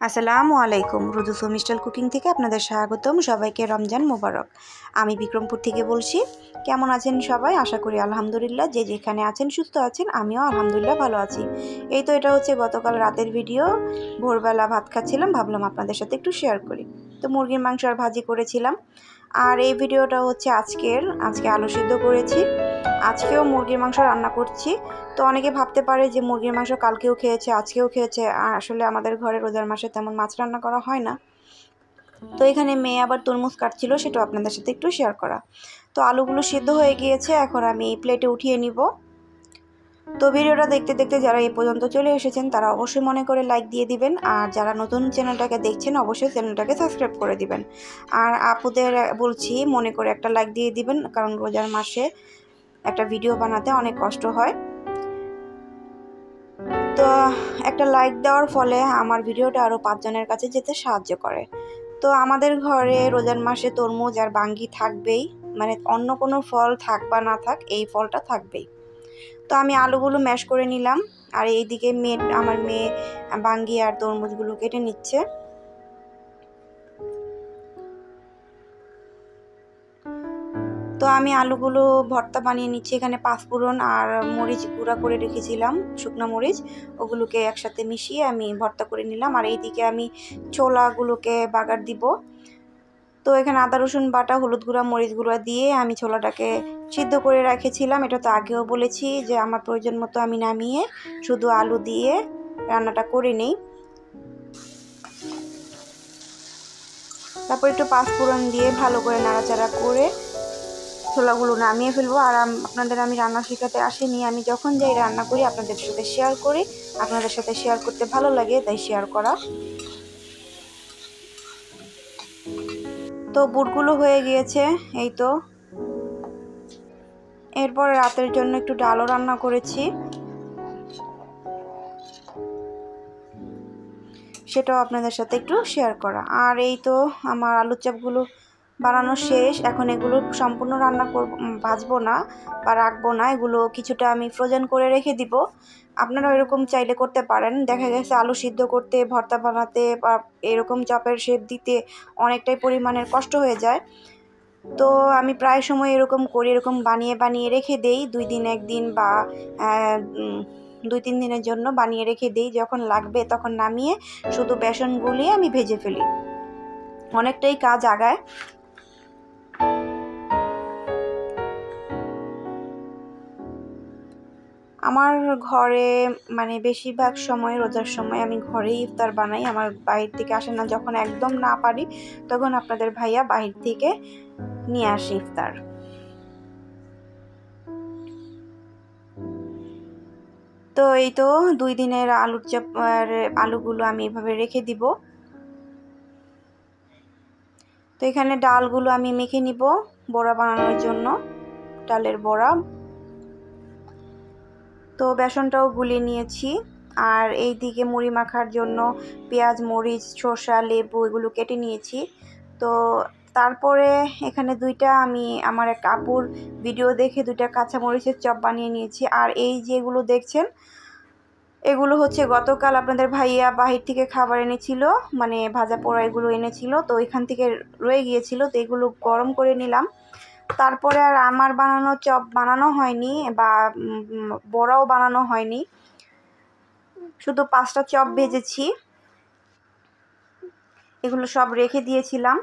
আসসালামু আলাইকুম। রুদুস মিস্টাল কুকিং থেকে আপনাদের স্বাগতম। সবাইকে রমজান মোবারক। আমি বিক্রমপুর থেকে বলছি। কেমন আছেন সবাই? আশা করি আলহামদুলিল্লাহ যে যেখানে আছেন সুস্থ আছেন। আমিও আলহামদুলিল্লাহ ভালো আছি। এই তো এটা হচ্ছে গতকাল রাতের ভিডিও। ভোরবেলা ভাত খাচ্ছিলাম, ভাবলাম আপনাদের সাথে একটু শেয়ার করি। তো মুরগির মাংস আর ভাজি করেছিলাম। আর এই ভিডিওটা হচ্ছে আজকে আলু সিদ্ধ করেছি। আজকেও মুরগির মাংস রান্না করছি। তো অনেকে ভাবতে পারে যে মুরগির মাংস কালকেও খেয়েছে, আজকেও খেয়েছে। আসলে আমাদের ঘরে রোজার মাসে তেমন মাছ রান্না করা হয় না। তো এখানে মেয়ে আবার তরমুজ কাটছিল, সেটাও আপনাদের সাথে একটু শেয়ার করা। তো আলুগুলো সিদ্ধ হয়ে গিয়েছে, এখন আমি প্লেটে উঠিয়ে নিব। তো ভিডিওটা দেখতে দেখতে যারা এই পর্যন্ত চলে এসেছেন তারা অবশ্যই মনে করে লাইক দিয়ে দিবেন, আর যারা নতুন চ্যানেলটাকে দেখছেন অবশ্যই চ্যানেলটাকে সাবস্ক্রাইব করে দিবেন। আর আপুদের বলছি মনে করে একটা লাইক দিয়ে দিবেন, কারণ রোজার মাসে একটা ভিডিও বানাতে অনেক কষ্ট হয়। তো একটা লাইক দেওয়ার ফলে আমার ভিডিওটা আরও 5 জনের কাছে যেতে সাহায্য করে। তো আমাদের ঘরে রোজার মাসে তরমুজ আর বাঙ্গি থাকবেই, মানে অন্য কোনো ফল থাক বা না থাক এই ফলটা থাকবেই। তো আমি আলুগুলো ম্যাশ করে নিলাম, আর এইদিকে আমার মেয়ে বাঙ্গি আর তরমুজগুলো কেটে নিচ্ছে। তো আমি আলুগুলো ভর্তা বানিয়ে নিচ্ছি। এখানে পাঁচফোড়ন আর মরিচ গুঁড়া করে রেখেছিলাম, শুকনো মরিচ, ওগুলোকে একসাথে মিশিয়ে আমি ভর্তা করে নিলাম। আর এইদিকে আমি ছোলাগুলোকে বাগার দিব। তো এখানে আদা রসুন বাটা, হলুদ গুঁড়া, মরিচ গুঁড়া দিয়ে আমি ছোলাটাকে সিদ্ধ করে রেখেছিলাম। এটা তো আগেও বলেছি যে আমার প্রয়োজন মতো আমি নামিয়ে শুধু আলু দিয়ে রান্নাটা করে নেই। তারপর একটু পাঁচফোড়ন দিয়ে ভালো করে নাড়াচাড়া করে ছোলাগুলো নামিয়ে ফেলবো। আর আপনাদের আমি রান্না শেখাতে আসিনি, আমি যখন যাই রান্না করি আপনাদের সাথে শেয়ার করি। আপনাদের সাথে শেয়ার করতে ভালো লাগে, তাই শেয়ার করা। তো বুটগুলো হয়ে গিয়েছে, এই তো। এরপর রাতের জন্য একটু ডালও রান্না করেছি, সেটাও আপনাদের সাথে একটু শেয়ার করা। আর এই তো আমার আলুর চপগুলো বানানো শেষ। এখন এগুলো সম্পূর্ণ রান্না করব, ভাজবো না বা রাখবো না, এগুলো কিছুটা আমি ফ্রোজেন করে রেখে দিব। আপনারা এরকম চাইলে করতে পারেন। দেখা গেছে আলু সিদ্ধ করতে, ভর্তা বানাতে বা এরকম চপের শেপ দিতে অনেকটাই পরিমাণের কষ্ট হয়ে যায়। তো আমি প্রায় সময় এরকম করি, এরকম বানিয়ে বানিয়ে রেখে দেই 2 দিন 1 দিন বা 2-3 দিনের জন্য বানিয়ে রেখে দিই। যখন লাগবে তখন নামিয়ে শুধু বেসন গুলিয়ে আমি ভেজে ফেলি, অনেকটাই কাজ আগায়। আমার ঘরে মানে বেশিরভাগ সময় রোজার সময় আমি ঘরেই ইফতার বানাই, আমার বাইরে থেকে আসে না। যখন একদম না পারি তখন আপনাদের ভাইয়া বাইরে থেকে নিয়ে আসে ইফতার। তো এই তো 2 দিনের আলুর চপ আর আলুগুলো আমি এভাবে রেখে দিব। তো এখানে ডালগুলো আমি মেখে নিব বড়া বানানোর জন্য, ডালের বড়া। তো বেসনটাও গুলিয়ে নিয়েছি। আর এই দিকে মুড়ি মাখার জন্য পেঁয়াজ, মরিচ, শসা, লেবু এগুলো কেটে নিয়েছি। তো তারপরে এখানে আমি আমার এক আপুর ভিডিও দেখে 2টা কাঁচামরিচের চপ বানিয়ে নিয়েছি। আর এই যেগুলো দেখছেন এগুলো হচ্ছে গতকাল আপনাদের ভাইয়া বাহির থেকে খাবার এনেছিল, মানে ভাজা পোড়া এগুলো এনেছিল। তো এখান থেকে রয়ে গিয়েছিল, তো এগুলো গরম করে নিলাম। তারপরে আর আমার বানানো চপ বানানো হয়নি বা বড়াও বানানো হয়নি, শুধু 5টা চপ ভেজেছি। এগুলো সব রেখে দিয়েছিলাম।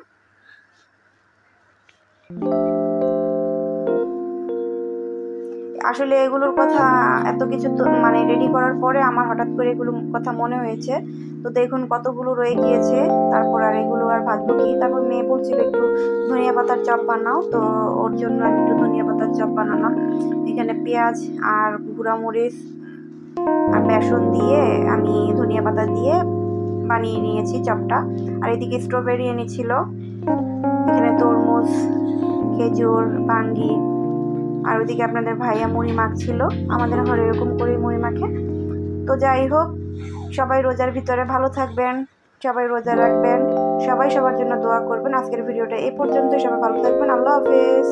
আসলে এগুলোর কথা এত কিছু তো মানে রেডি করার পরে আমার হঠাৎ করে এগুলোর কথা মনে হয়েছে। তো দেখুন কতগুলো রয়ে গিয়েছে, তারপর আর এগুলো আর ভাজবো কি। তারপর মেয়ে বলছিল একটু ধনিয়া পাতার চপ বানাও, তো ওর জন্য আমি একটু ধনিয়া পাতার চপ বানালাম। এখানে পেঁয়াজ আর গুঁড়া মরিচ আর বেসন দিয়ে আমি ধনিয়া পাতা দিয়ে বানিয়ে নিয়েছি চপটা। আর এদিকে স্ট্রবেরি এনেছিল, এখানে তরমুজ, খেজুর, বাঙ্গি, আর ওইদিকে আপনাদের ভাইয়া মুড়ি মাখছিল। আমাদের ঘরে এরকম করে মুড়ি মাখে। তো যাই হোক, সবাই রোজার ভিতরে ভালো থাকবেন, সবাই রোজা রাখবেন, সবাই সবার জন্য দোয়া করবেন। আজকের ভিডিওটা এই পর্যন্ত, সবাই ভালো থাকবেন। আল্লাহ হাফেজ।